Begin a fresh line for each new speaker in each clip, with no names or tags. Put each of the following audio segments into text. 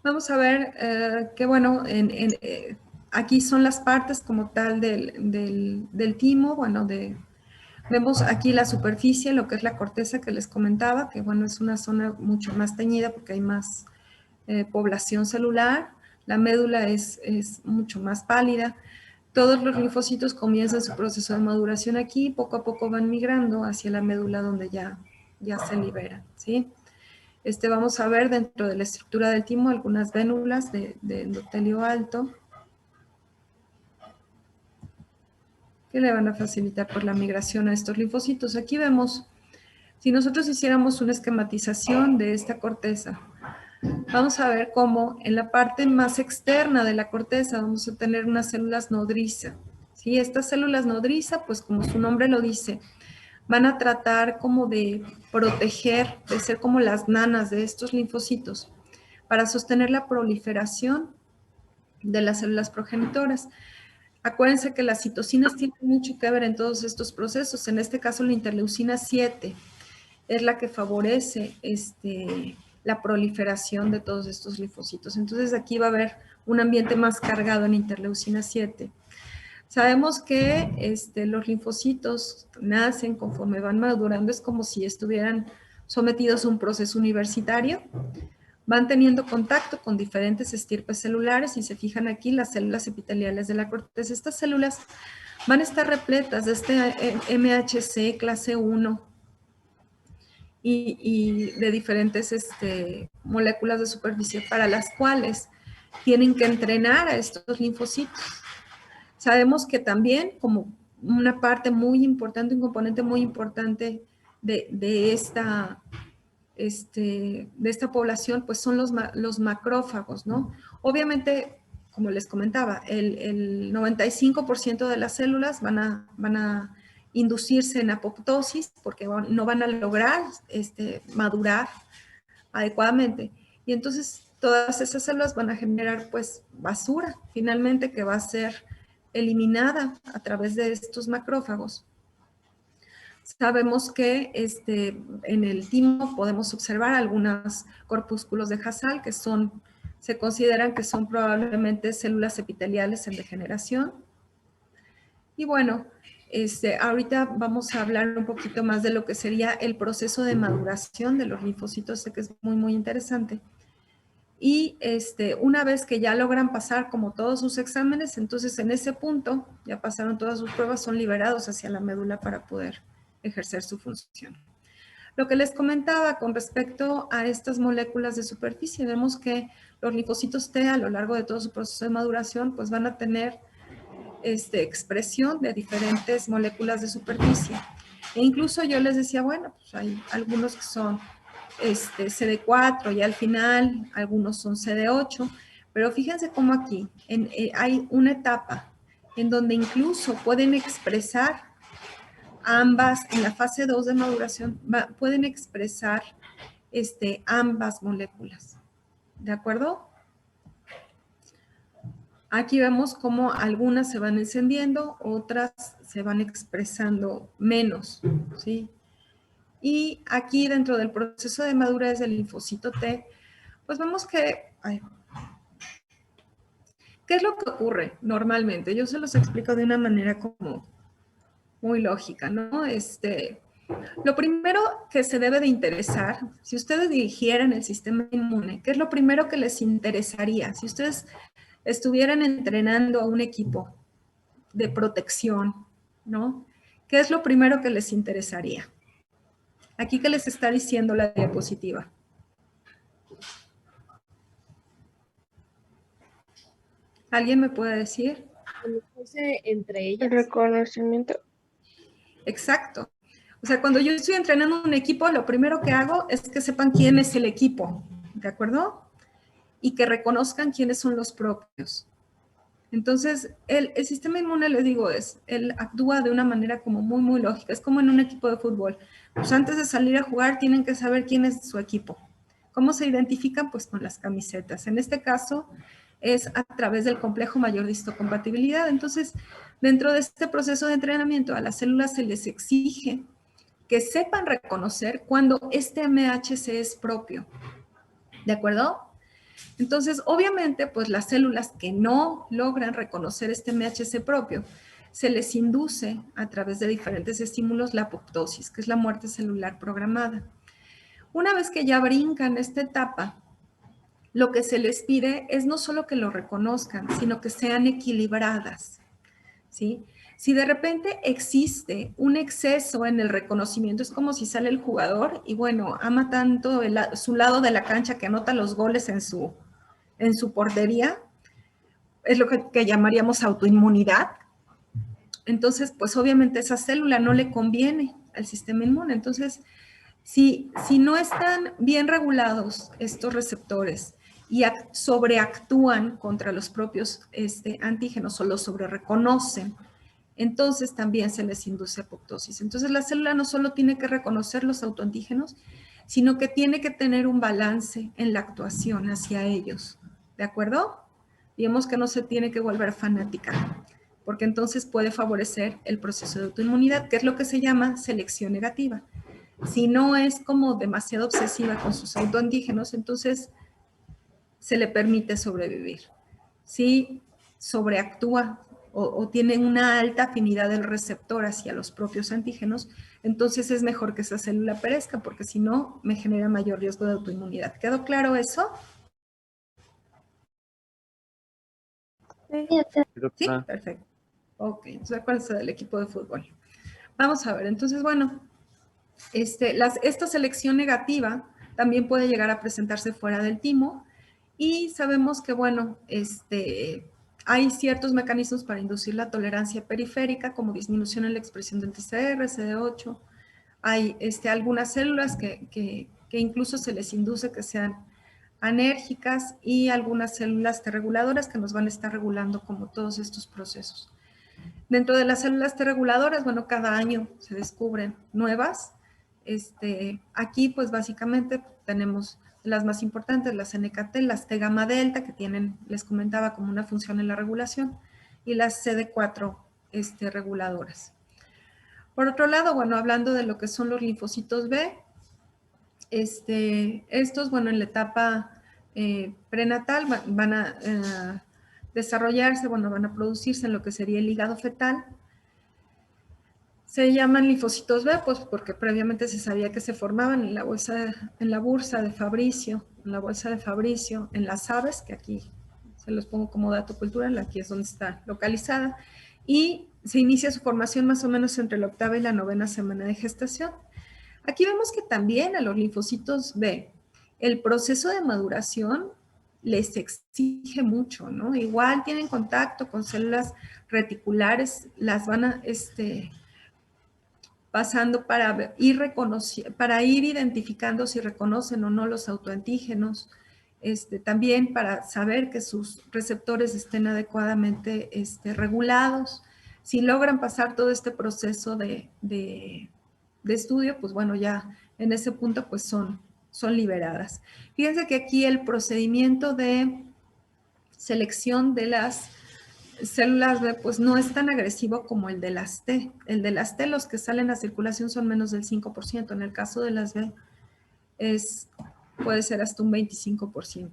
Vamos a ver que, bueno, aquí son las partes como tal del timo. Bueno, vemos aquí la superficie, lo que es la corteza que les comentaba, que, bueno, es una zona mucho más teñida porque hay más población celular. La médula es mucho más pálida. Todos los linfocitos comienzan su proceso de maduración aquí, poco a poco van migrando hacia la médula donde ya se liberan, ¿sí? Vamos a ver dentro de la estructura del timo algunas vénulas de endotelio alto que le van a facilitar por la migración a estos linfocitos. Aquí vemos, si nosotros hiciéramos una esquematización de esta corteza, vamos a ver cómo en la parte más externa de la corteza vamos a tener unas células nodriza. ¿Sí? Estas células nodriza, pues como su nombre lo dice, van a tratar como de proteger, de ser como las nanas de estos linfocitos para sostener la proliferación de las células progenitoras. Acuérdense que las citocinas tienen mucho que ver en todos estos procesos. En este caso, la interleucina 7 es la que favorece la proliferación de todos estos linfocitos. Entonces, aquí va a haber un ambiente más cargado en interleucina 7. Sabemos que los linfocitos nacen conforme van madurando, es como si estuvieran sometidos a un proceso universitario. Van teniendo contacto con diferentes estirpes celulares y se fijan aquí las células epiteliales de la corteza. Estas células van a estar repletas de MHC clase 1 y de diferentes moléculas de superficie para las cuales tienen que entrenar a estos linfocitos. Sabemos que también como una parte muy importante, un componente muy importante de esta población, pues son los macrófagos, ¿no? Obviamente, como les comentaba, el 95% de las células van a inducirse en apoptosis porque no van a lograr madurar adecuadamente. Y entonces todas esas células van a generar pues basura, finalmente, que va a ser eliminada a través de estos macrófagos. Sabemos que en el timo podemos observar algunos corpúsculos de Hassall que se consideran que son probablemente células epiteliales en degeneración. Y bueno, ahorita vamos a hablar un poquito más de lo que sería el proceso de maduración de los linfocitos, sé que es muy, muy interesante. Y una vez que ya logran pasar como todos sus exámenes, entonces en ese punto ya pasaron todas sus pruebas, son liberados hacia la médula para poder ejercer su función. Lo que les comentaba con respecto a estas moléculas de superficie, vemos que los linfocitos T a lo largo de todo su proceso de maduración pues van a tener expresión de diferentes moléculas de superficie. E incluso yo les decía, bueno, pues hay algunos que son CD4 y al final algunos son CD8, pero fíjense cómo aquí hay una etapa en donde incluso pueden expresar ambas, en la fase 2 de maduración, pueden expresar ambas moléculas, ¿de acuerdo? Aquí vemos cómo algunas se van encendiendo, otras se van expresando menos, ¿sí? Y aquí dentro del proceso de madurez del linfocito T, pues vemos que, ¿qué es lo que ocurre normalmente? Yo se los explico de una manera como muy lógica, ¿no? Lo primero que se debe de interesar, si ustedes dirigieran el sistema inmune, ¿qué es lo primero que les interesaría? Si ustedes estuvieran entrenando a un equipo de protección, ¿no? ¿Qué es lo primero que les interesaría? Aquí, ¿qué les está diciendo la diapositiva? ¿Alguien me puede decir?
Entre ellas.
El reconocimiento.
Exacto. O sea, cuando yo estoy entrenando un equipo, lo primero que hago es que sepan quién es el equipo, ¿de acuerdo? Y que reconozcan quiénes son los propios. Entonces, el sistema inmune, les digo, él actúa de una manera como muy, muy lógica. Es como en un equipo de fútbol. Pues antes de salir a jugar tienen que saber quién es su equipo. ¿Cómo se identifican? Pues con las camisetas. En este caso, es a través del complejo mayor de histocompatibilidad. Entonces, dentro de este proceso de entrenamiento, a las células se les exige que sepan reconocer cuando este MHC es propio. ¿De acuerdo? Entonces, obviamente, pues las células que no logran reconocer este MHC propio, se les induce a través de diferentes estímulos la apoptosis, que es la muerte celular programada. Una vez que ya brincan esta etapa, lo que se les pide es no solo que lo reconozcan, sino que sean equilibradas, ¿sí? Si de repente existe un exceso en el reconocimiento, es como si sale el jugador y bueno, ama tanto su lado de la cancha que anota los goles en su portería, es lo que llamaríamos autoinmunidad. Entonces, pues obviamente esa célula no le conviene al sistema inmune. Entonces, si no están bien regulados estos receptores y sobreactúan contra los propios antígenos o los sobrereconocen, entonces también se les induce apoptosis. Entonces la célula no solo tiene que reconocer los autoantígenos, sino que tiene que tener un balance en la actuación hacia ellos. ¿De acuerdo? Digamos que no se tiene que volver fanática, porque entonces puede favorecer el proceso de autoinmunidad, que es lo que se llama selección negativa. Si no es como demasiado obsesiva con sus autoantígenos, entonces se le permite sobrevivir. Si sobreactúa o tiene una alta afinidad del receptor hacia los propios antígenos, entonces es mejor que esa célula perezca, porque si no, me genera mayor riesgo de autoinmunidad. ¿Quedó claro eso? Sí, perfecto. Ok, entonces acuérdense del equipo de fútbol. Vamos a ver, entonces, bueno, esta selección negativa también puede llegar a presentarse fuera del timo y sabemos que, bueno, hay ciertos mecanismos para inducir la tolerancia periférica, como disminución en la expresión del TCR, CD8. Hay algunas células que incluso se les induce que sean anérgicas y algunas células T reguladoras que nos van a estar regulando como todos estos procesos. Dentro de las células T reguladoras, bueno, cada año se descubren nuevas. Aquí, pues, básicamente tenemos las más importantes, las NKT, las T gamma delta, que tienen, les comentaba, como una función en la regulación, y las CD4 reguladoras. Por otro lado, bueno, hablando de lo que son los linfocitos B, estos, bueno, en la etapa prenatal van a desarrollarse, bueno, van a producirse en lo que sería el hígado fetal. Se llaman linfocitos B, pues porque previamente se sabía que se formaban en la bursa de Fabricio, en las aves, que aquí se los pongo como dato cultural, aquí es donde está localizada, y se inicia su formación más o menos entre la 8ª y la 9ª semana de gestación. Aquí vemos que también a los linfocitos B, el proceso de maduración les exige mucho, ¿no? Igual tienen contacto con células reticulares, las van a, pasando para ir identificando si reconocen o no los autoantígenos, también para saber que sus receptores estén adecuadamente regulados. Si logran pasar todo este proceso de estudio, pues bueno, ya en ese punto pues son liberadas. Fíjense que aquí el procedimiento de selección de las células B, pues no es tan agresivo como el de las T. El de las T, los que salen a circulación son menos del 5%. En el caso de las B, puede ser hasta un 25%.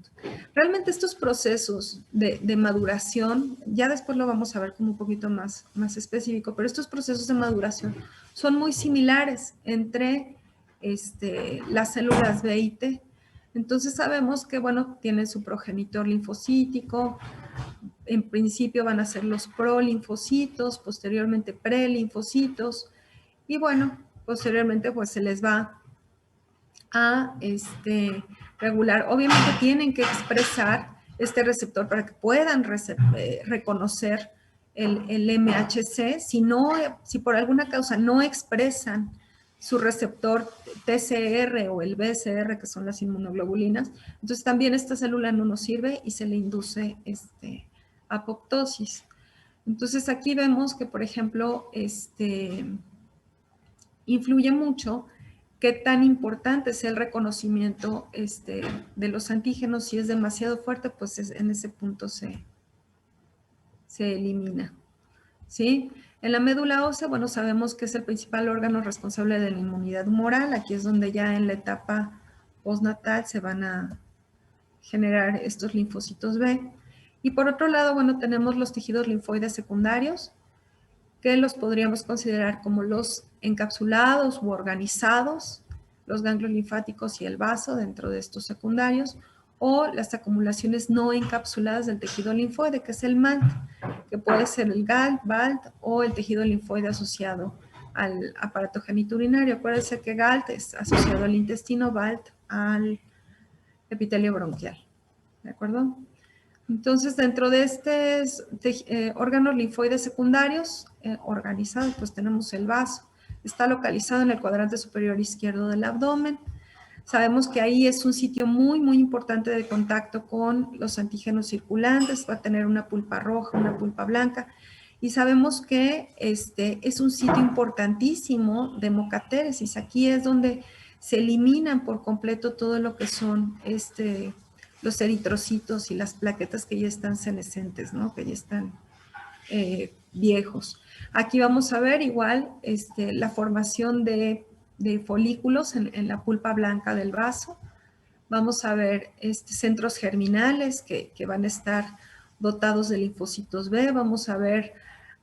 Realmente estos procesos de maduración, ya después lo vamos a ver como un poquito más específico, pero estos procesos de maduración son muy similares entre las células B y T. Entonces sabemos que, bueno, tienen su progenitor linfocítico. En principio van a ser los prolinfocitos, posteriormente prelinfocitos, y bueno, posteriormente pues se les va a regular. Obviamente tienen que expresar este receptor para que puedan reconocer el MHC. Si por alguna causa no expresan su receptor TCR o el BCR, que son las inmunoglobulinas, entonces también esta célula no nos sirve y se le induce apoptosis. Entonces aquí vemos que, por ejemplo, influye mucho qué tan importante es el reconocimiento de los antígenos. Si es demasiado fuerte, pues en ese punto se elimina, ¿sí? En la médula ósea, bueno, sabemos que es el principal órgano responsable de la inmunidad humoral. Aquí es donde ya en la etapa postnatal se van a generar estos linfocitos B. Y por otro lado, bueno, tenemos los tejidos linfoides secundarios, que los podríamos considerar como los encapsulados u organizados, los ganglios linfáticos y el vaso dentro de estos secundarios, o las acumulaciones no encapsuladas del tejido linfoide, que es el MALT, que puede ser el GALT, BALT o el tejido linfoide asociado al aparato genitourinario. Acuérdense que GALT es asociado al intestino, BALT al epitelio bronquial, ¿de acuerdo? Entonces, dentro de estos órganos linfoides secundarios organizados, pues tenemos el vaso. Está localizado en el cuadrante superior izquierdo del abdomen. Sabemos que ahí es un sitio muy, muy importante de contacto con los antígenos circulantes. Va a tener una pulpa roja, una pulpa blanca. Y sabemos que es un sitio importantísimo de hemocatéresis. Aquí es donde se eliminan por completo todo lo que son los eritrocitos y las plaquetas que ya están senescentes, ¿no? Que ya están viejos. Aquí vamos a ver igual la formación de folículos en la pulpa blanca del vaso. Vamos a ver centros germinales que van a estar dotados de linfocitos B. Vamos a ver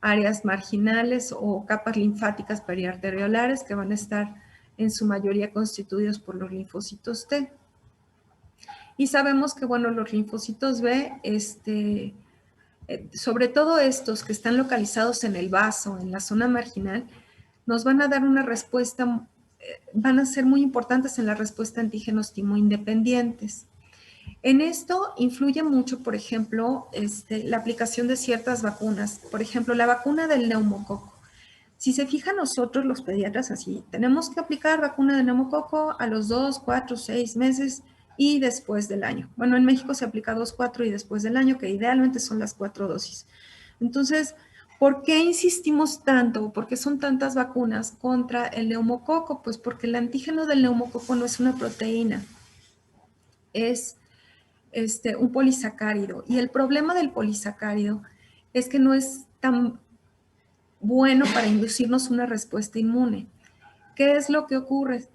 áreas marginales o capas linfáticas periarteriolares que van a estar en su mayoría constituidos por los linfocitos T. Y sabemos que, bueno, los linfocitos B, sobre todo estos que están localizados en el vaso, en la zona marginal, nos van a dar una respuesta, van a ser muy importantes en la respuesta a antígenos timoindependientes. En esto influye mucho, por ejemplo, la aplicación de ciertas vacunas. Por ejemplo, la vacuna del neumococo. Si se fijan nosotros los pediatras así, tenemos que aplicar vacuna de neumococo a los 2, 4, 6 meses y después del año. Bueno, en México se aplica 2, 4 y después del año, que idealmente son las 4 dosis. Entonces, ¿por qué insistimos tanto? ¿Por qué son tantas vacunas contra el neumococo? Pues porque el antígeno del neumococo no es una proteína, es un polisacárido. Y el problema del polisacárido es que no es tan bueno para inducirnos una respuesta inmune. ¿Qué es lo que ocurre?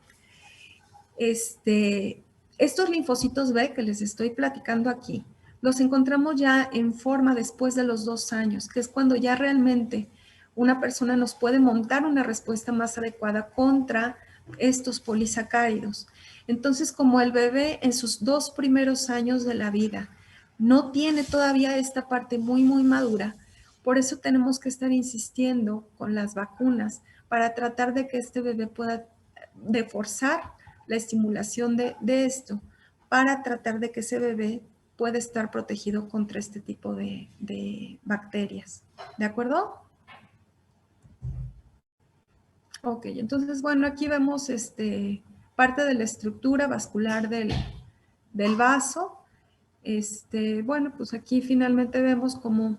Estos linfocitos B que les estoy platicando aquí, los encontramos ya en forma después de los 2 años, que es cuando ya realmente una persona nos puede montar una respuesta más adecuada contra estos polisacáridos. Entonces, como el bebé en sus 2 primeros años de la vida no tiene todavía esta parte muy, muy madura, por eso tenemos que estar insistiendo con las vacunas para tratar de que este bebé pueda de forzar la estimulación de esto para tratar de que ese bebé pueda estar protegido contra este tipo de bacterias. ¿De acuerdo? Ok, entonces, bueno, aquí vemos parte de la estructura vascular del vaso. Bueno, pues aquí finalmente vemos cómo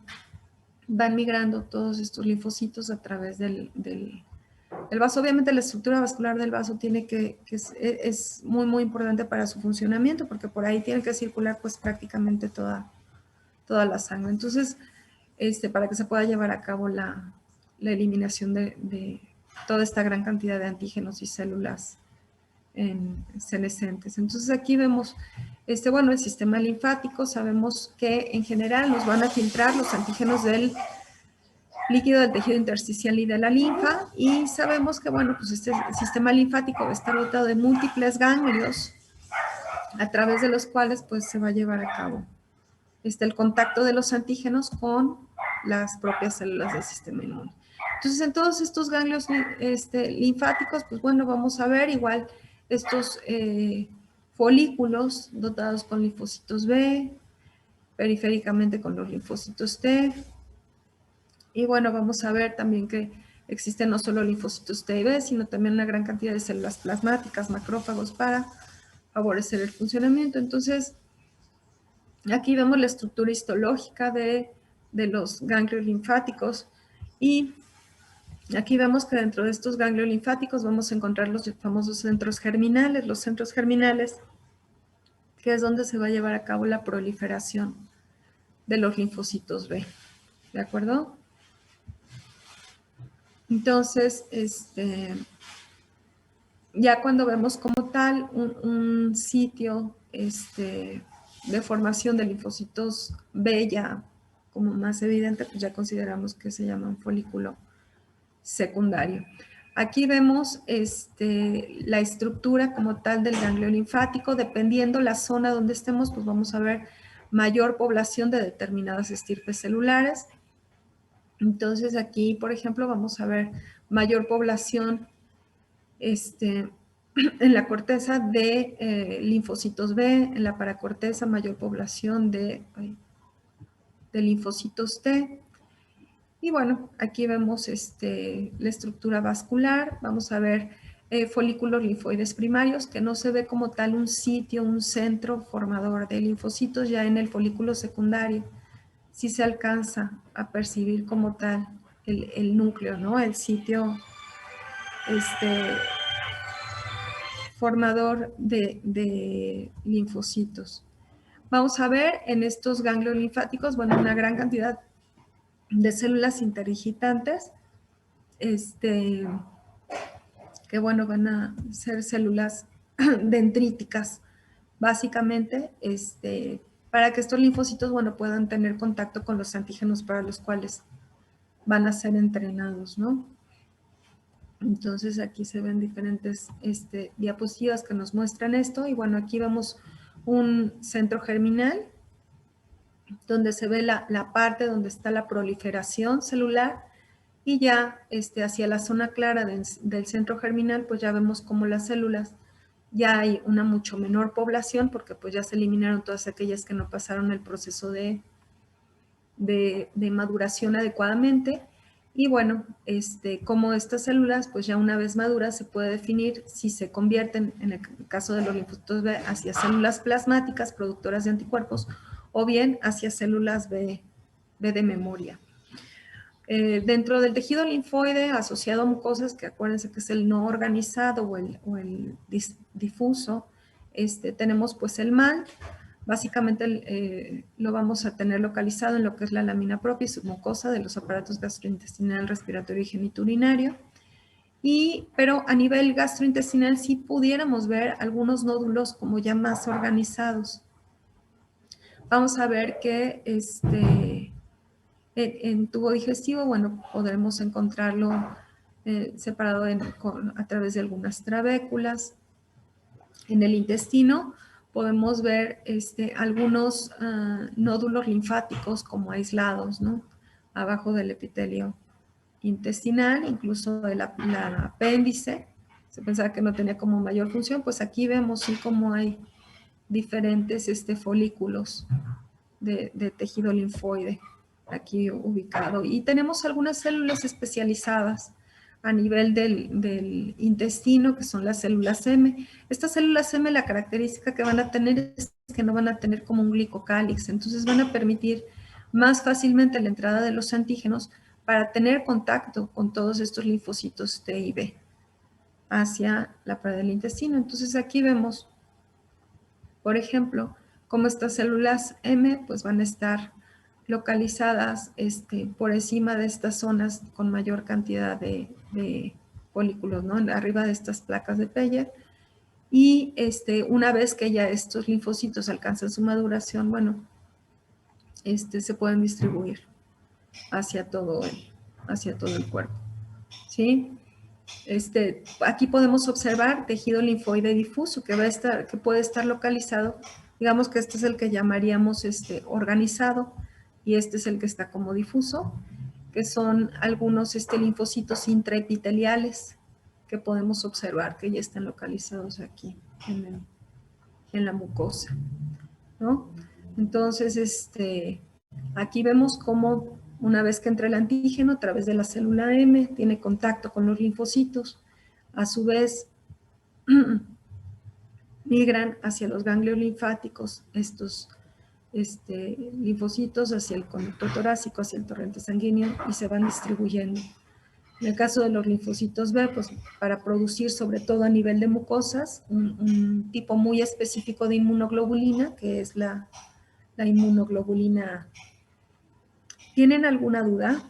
van migrando todos estos linfocitos a través del vaso. Obviamente la estructura vascular del vaso tiene es muy, muy importante para su funcionamiento porque por ahí tiene que circular pues prácticamente toda la sangre. Entonces, para que se pueda llevar a cabo la eliminación de toda esta gran cantidad de antígenos y células senescentes. Entonces aquí vemos, bueno, el sistema linfático. Sabemos que en general nos van a filtrar los antígenos del líquido del tejido intersticial y de la linfa, y sabemos que, bueno, pues este sistema linfático va a estar dotado de múltiples ganglios a través de los cuales pues se va a llevar a cabo el contacto de los antígenos con las propias células del sistema inmune. Entonces, en todos estos ganglios linfáticos, pues bueno, vamos a ver igual estos folículos dotados con linfocitos B, periféricamente con los linfocitos T. Y bueno, vamos a ver también que existen no solo linfocitos T y B, sino también una gran cantidad de células plasmáticas, macrófagos, para favorecer el funcionamiento. Entonces, aquí vemos la estructura histológica de los ganglios linfáticos, y aquí vemos que dentro de estos ganglios linfáticos vamos a encontrar los famosos centros germinales, que es donde se va a llevar a cabo la proliferación de los linfocitos B. ¿De acuerdo? Entonces, ya cuando vemos como tal un sitio de formación de linfocitos B ya como más evidente, pues ya consideramos que se llama un folículo secundario. Aquí vemos la estructura como tal del ganglio linfático. Dependiendo la zona donde estemos, pues vamos a ver mayor población de determinadas estirpes celulares. Entonces aquí, por ejemplo, vamos a ver mayor población en la corteza de linfocitos B, en la paracorteza mayor población de linfocitos T. Y bueno, aquí vemos la estructura vascular. Vamos a ver folículos linfoides primarios, que no se ve como tal un sitio, un centro formador de linfocitos. Ya en el folículo secundario sí se alcanza a percibir como tal el núcleo, ¿no? El sitio formador de linfocitos. Vamos a ver en estos ganglios linfáticos, bueno, una gran cantidad de células interdigitantes, que bueno, van a ser células dendríticas, básicamente, para que estos linfocitos, bueno, puedan tener contacto con los antígenos para los cuales van a ser entrenados, ¿no? Entonces aquí se ven diferentes diapositivas que nos muestran esto, y bueno, aquí vemos un centro germinal, donde se ve la parte donde está la proliferación celular, y ya hacia la zona clara del centro germinal, pues ya vemos como las células, ya hay una mucho menor población, porque pues ya se eliminaron todas aquellas que no pasaron el proceso de maduración adecuadamente. Y bueno, como estas células, pues ya una vez maduras, se puede definir si se convierten, en el caso de los linfocitos B, hacia células plasmáticas productoras de anticuerpos, o bien hacia células B de memoria. Dentro del tejido linfoide asociado a mucosas, que acuérdense que es el no organizado o el difuso, tenemos pues el MAL. Básicamente lo vamos a tener localizado en lo que es la lámina propia y submucosa de los aparatos gastrointestinal, respiratorio y genitourinario. Pero a nivel gastrointestinal sí pudiéramos ver algunos nódulos como ya más organizados. Vamos a ver que en tubo digestivo, bueno, podremos encontrarlo separado a través de algunas trabéculas. En el intestino podemos ver algunos nódulos linfáticos como aislados, ¿no? Abajo del epitelio intestinal, incluso el apéndice. Se pensaba que no tenía como mayor función, pues aquí vemos sí como hay diferentes folículos de tejido linfoide aquí ubicado. Y tenemos algunas células especializadas a nivel del intestino, que son las células M. Estas células M, la característica que van a tener es que no van a tener como un glicocálix, entonces van a permitir más fácilmente la entrada de los antígenos para tener contacto con todos estos linfocitos T y B hacia la pared del intestino. Entonces aquí vemos, por ejemplo, cómo estas células M pues van a estar localizadas por encima de estas zonas con mayor cantidad de folículos, ¿no? Arriba de estas placas de Peyer. Y una vez que ya estos linfocitos alcanzan su maduración, bueno, se pueden distribuir hacia todo el cuerpo, ¿sí? Aquí podemos observar tejido linfoide difuso que puede estar localizado. Digamos que este es el que llamaríamos organizado, y este es el que está como difuso, que son algunos linfocitos intraepiteliales que podemos observar que ya están localizados aquí en la mucosa, ¿no? Entonces, aquí vemos cómo una vez que entra el antígeno a través de la célula M, tiene contacto con los linfocitos, a su vez migran hacia los ganglios linfáticos estos linfocitos hacia el conducto torácico, hacia el torrente sanguíneo, y se van distribuyendo. En el caso de los linfocitos B, pues para producir sobre todo a nivel de mucosas un tipo muy específico de inmunoglobulina, que es la inmunoglobulina A. ¿Tienen alguna duda?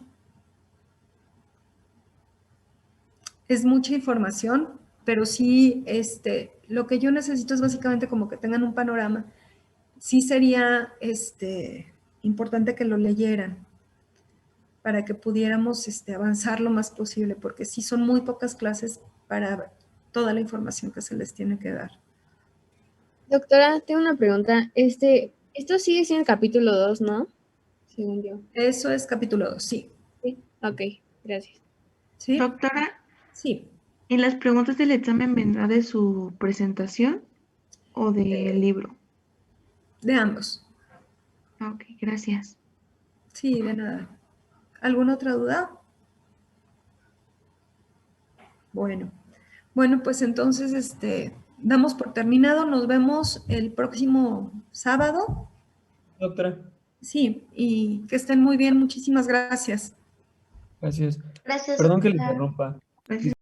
Es mucha información, pero sí lo que yo necesito es básicamente como que tengan un panorama. sí sería importante que lo leyeran para que pudiéramos avanzar lo más posible, porque sí son muy pocas clases para toda la información que se les tiene que dar.
Doctora, tengo una pregunta. Esto sigue siendo el capítulo 2, ¿no? Según yo.
Eso es capítulo 2, sí.
Sí. Ok, gracias.
¿Sí?
Doctora,
Sí.
¿y las preguntas del examen vendrá de su presentación o del libro?
De ambos.
Ok, gracias.
Sí, de nada. ¿Alguna otra duda? Bueno, pues entonces damos por terminado. Nos vemos el próximo sábado.
Doctora,
Sí, y que estén muy bien. Muchísimas gracias.
gracias.
Gracias,
Perdón que le
doctora.
interrumpa.
Gracias.